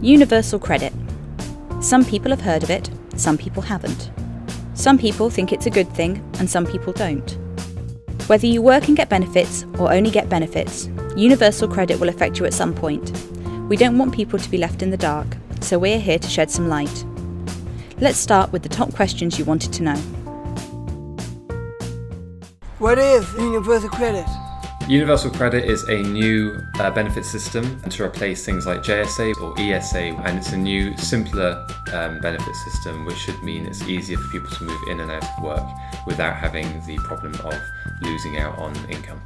Universal credit. Some people have heard of it, some people haven't. Some people think it's a good thing, and some people don't. Whether you work and get benefits, or only get benefits, universal credit will affect you at some point. We don't want people to be left in the dark, so we're here to shed some light. Let's start with the top questions you wanted to know. What is universal credit? Universal credit is a new benefit system to replace things like JSA or ESA, and it's a new, simpler benefit system, which should mean it's easier for people to move in and out of work without having the problem of losing out on income.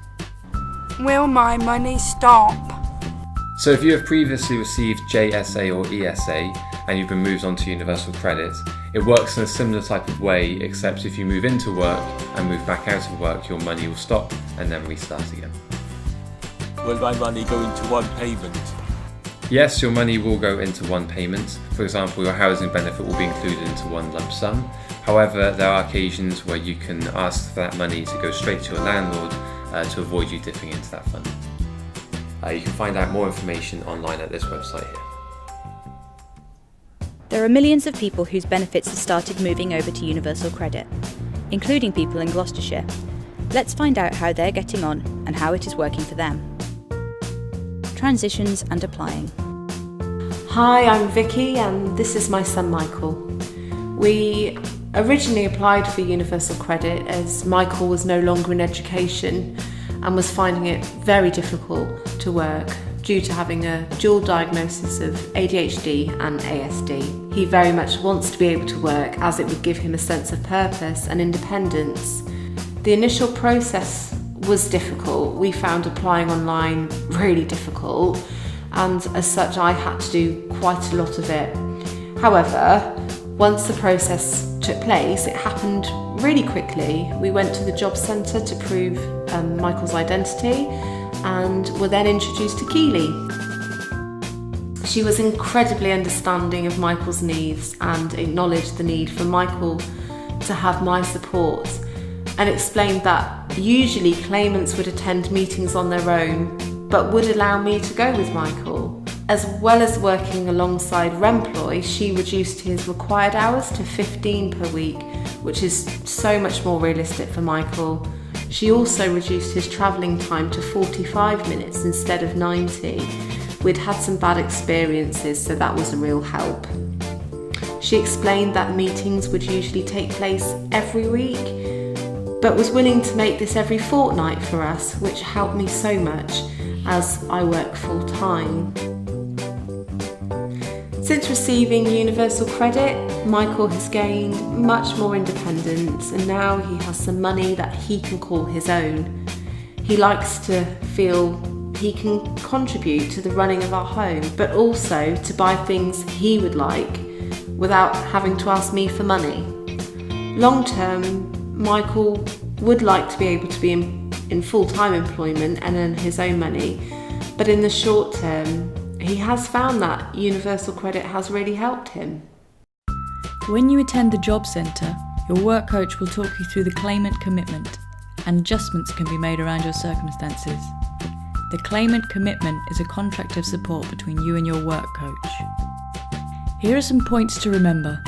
Will my money stop? So if you have previously received JSA or ESA and you've been moved on to universal credit, it works in a similar type of way, except if you move into work and move back out of work, your money will stop and then restart again. Will my money go into one payment? Yes, your money will go into one payment. For example, your housing benefit will be included into one lump sum. However, there are occasions where you can ask for that money to go straight to your landlord to avoid you dipping into that fund. You can find out more information online at this website here. There are millions of people whose benefits have started moving over to universal credit, including people in Gloucestershire. Let's find out how they're getting on and how it is working for them. Transitions and applying. Hi, I'm Vicky and this is my son Michael. We originally applied for universal credit as Michael was no longer in education and was finding it very difficult to work due to having a dual diagnosis of ADHD and ASD. He very much wants to be able to work as it would give him a sense of purpose and independence. The initial process was difficult. We found applying online really difficult, and as such I had to do quite a lot of it. However, once the process took place, it happened really quickly. We went to the job centre to prove Michael's identity and were then introduced to Keely. She was incredibly understanding of Michael's needs and acknowledged the need for Michael to have my support, and explained that usually claimants would attend meetings on their own but would allow me to go with Michael. As well as working alongside Remploy, she reduced his required hours to 15 per week, which is so much more realistic for Michael. She also reduced his travelling time to 45 minutes instead of 90. We'd had some bad experiences, so that was a real help. She explained that meetings would usually take place every week, but was willing to make this every fortnight for us, which helped me so much as I work full time. Since receiving universal credit, Michael has gained much more independence, and now he has some money that he can call his own. He likes to feel he can contribute to the running of our home, but also to buy things he would like without having to ask me for money. Long term, Michael would like to be able to be in full-time employment and earn his own money, but in the short term, he has found that universal credit has really helped him. When you attend the job centre, your work coach will talk you through the claimant commitment, and adjustments can be made around your circumstances. The claimant commitment is a contract of support between you and your work coach. Here are some points to remember.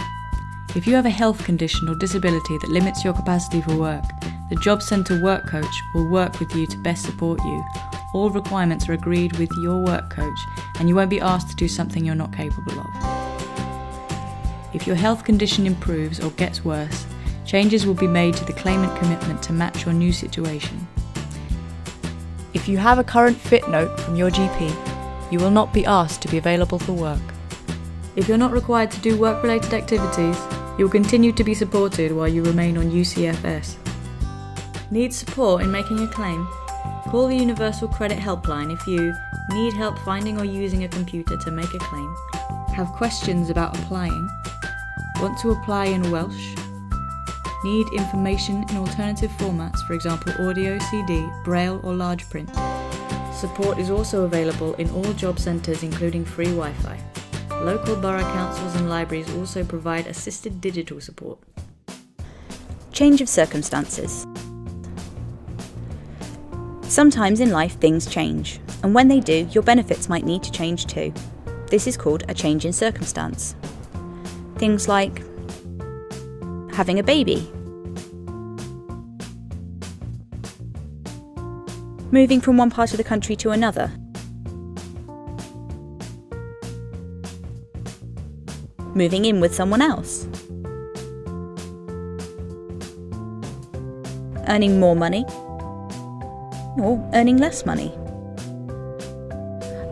If you have a health condition or disability that limits your capacity for work, the job centre work coach will work with you to best support you. All requirements are agreed with your work coach, and you won't be asked to do something you're not capable of. If your health condition improves or gets worse, changes will be made to the claimant commitment to match your new situation. If you have a current fit note from your GP, you will not be asked to be available for work. If you're not required to do work-related activities, you'll continue to be supported while you remain on UCFS. Need support in making a claim? Call the Universal Credit Helpline if you need help finding or using a computer to make a claim, have questions about applying, want to apply in Welsh, need information in alternative formats, for example audio, CD, braille or large print. Support is also available in all job centres including free Wi-Fi. Local borough councils and libraries also provide assisted digital support. Change of circumstances. Sometimes in life things change, and when they do, your benefits might need to change too. This is called a change in circumstance. Things like having a baby, moving from one part of the country to another, moving in with someone else, earning more money, or earning less money,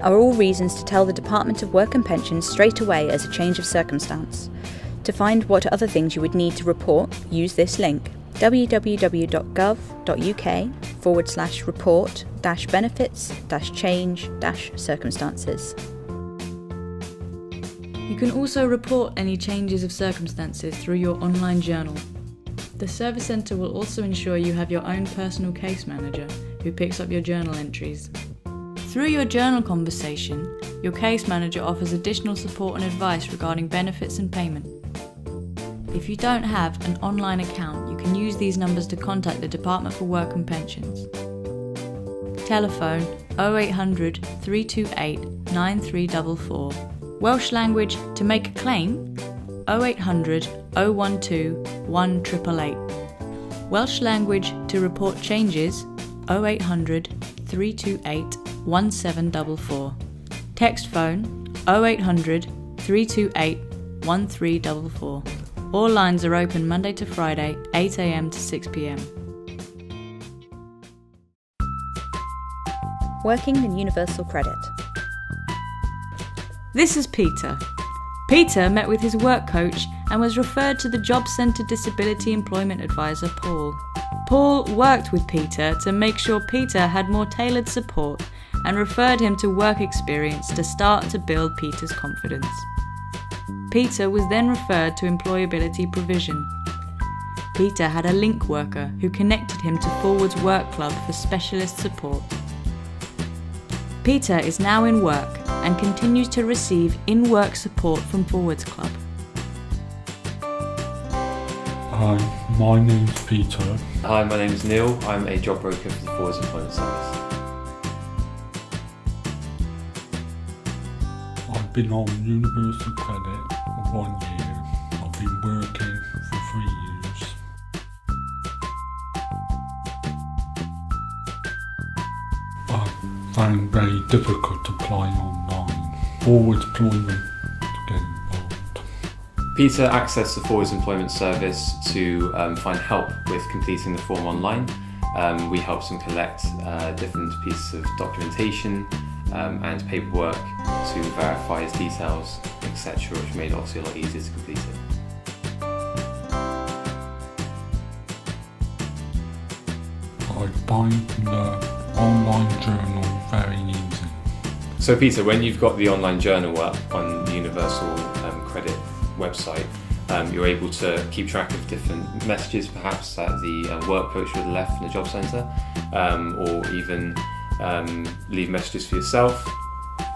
are all reasons to tell the Department of Work and Pensions straight away as a change of circumstance. To find what other things you would need to report, use this link, www.gov.uk/report-benefits-change-circumstances. You can also report any changes of circumstances through your online journal. The Service Centre will also ensure you have your own personal case manager who picks up your journal entries. Through your journal conversation, your case manager offers additional support and advice regarding benefits and payment. If you don't have an online account, you can use these numbers to contact the Department for Work and Pensions. Telephone 0800 328 9344. Welsh language to make a claim 0800 012 1888. Welsh language to report changes 0800 328 1744. Text phone 0800 328 1344. All lines are open Monday to Friday, 8 a.m. to 6 p.m. Working in Universal Credit. This is Peter. Peter met with his work coach and was referred to the Job Centre Disability Employment Advisor, Paul. Paul worked with Peter to make sure Peter had more tailored support and referred him to work experience to start to build Peter's confidence. Peter was then referred to employability provision. Peter had a link worker who connected him to Forward's Work Club for specialist support. Peter is now in work and continues to receive in-work support from Forward's Club. Hi, my name's Peter. Hi, my name is Neil. I'm a job broker for the Forwards Employment Service. I've been on Universal Credit for 1 year. I've been working for 3 years. I found it very difficult to apply online. Forward employment to get involved. Peter accessed the Forwards Employment Service to find help with completing the form online. We helped him collect different pieces of documentation and paperwork to verify his details, etc., which made it obviously a lot easier to complete it. I find the online journal very easy. So Peter, when you've got the online journal up on the Universal Credit website, you're able to keep track of different messages perhaps that the work coach would have left in the job centre, or even leave messages for yourself,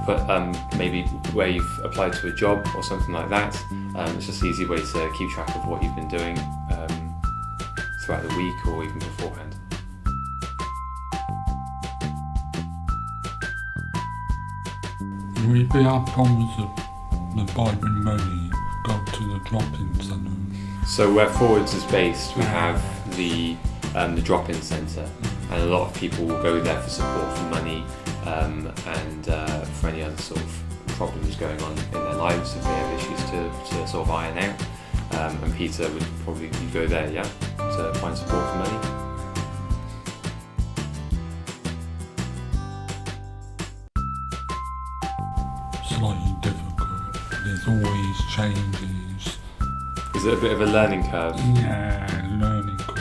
put maybe where you've applied to a job or something like that. It's just an easy way to keep track of what you've been doing throughout the week or even beforehand. We have problems with borrowing money, go to the drop-in centre. So where Forwards is based, we have the drop-in centre, and a lot of people will go there for support for money and for any other sort of problems going on in their lives if they have issues to sort of iron out. And Peter would probably go there, yeah, to find support for money. Slightly difficult. There's always changes. Is it a bit of a learning curve? Yeah, learning curve.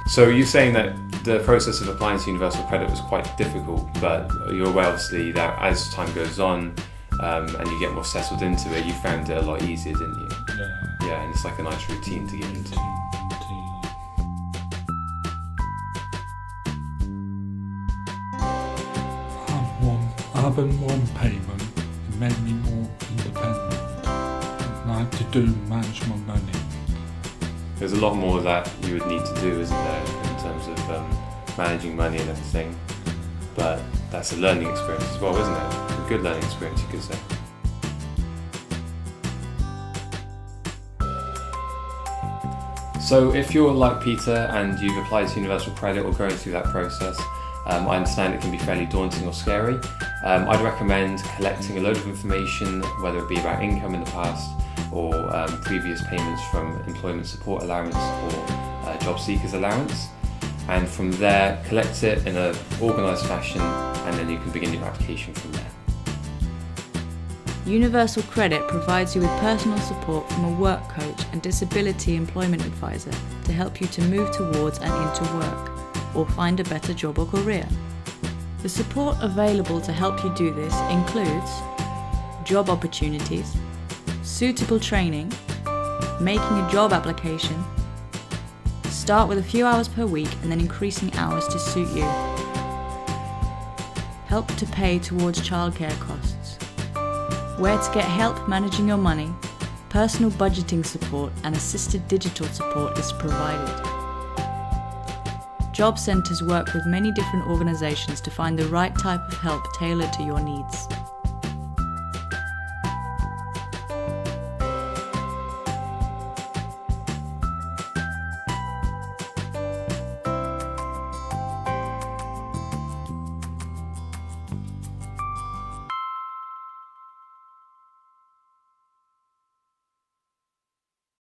So you're saying that the process of applying to Universal Credit was quite difficult, but you're aware obviously that as time goes on and you get more settled into it, you found it a lot easier, didn't you? Yeah. Yeah, and it's like a nice routine to get into. Having one payment, it made me more independent. And I had to manage my money. There's a lot more that you would need to do, isn't there, in terms of managing money and everything. But that's a learning experience as well, isn't it? A good learning experience, you could say. So if you're like Peter and you've applied to Universal Credit or going through that process, I understand it can be fairly daunting or scary. I'd recommend collecting a load of information, whether it be about income in the past or previous payments from employment support allowance or job seekers allowance. And from there, collect it in an organised fashion, and then you can begin your application from there. Universal Credit provides you with personal support from a work coach and disability employment advisor to help you to move towards and into work, or find a better job or career. The support available to help you do this includes job opportunities, suitable training, making a job application, start with a few hours per week and then increasing hours to suit you, help to pay towards childcare costs, where to get help managing your money, personal budgeting support and assisted digital support is provided. Job centres work with many different organisations to find the right type of help tailored to your needs.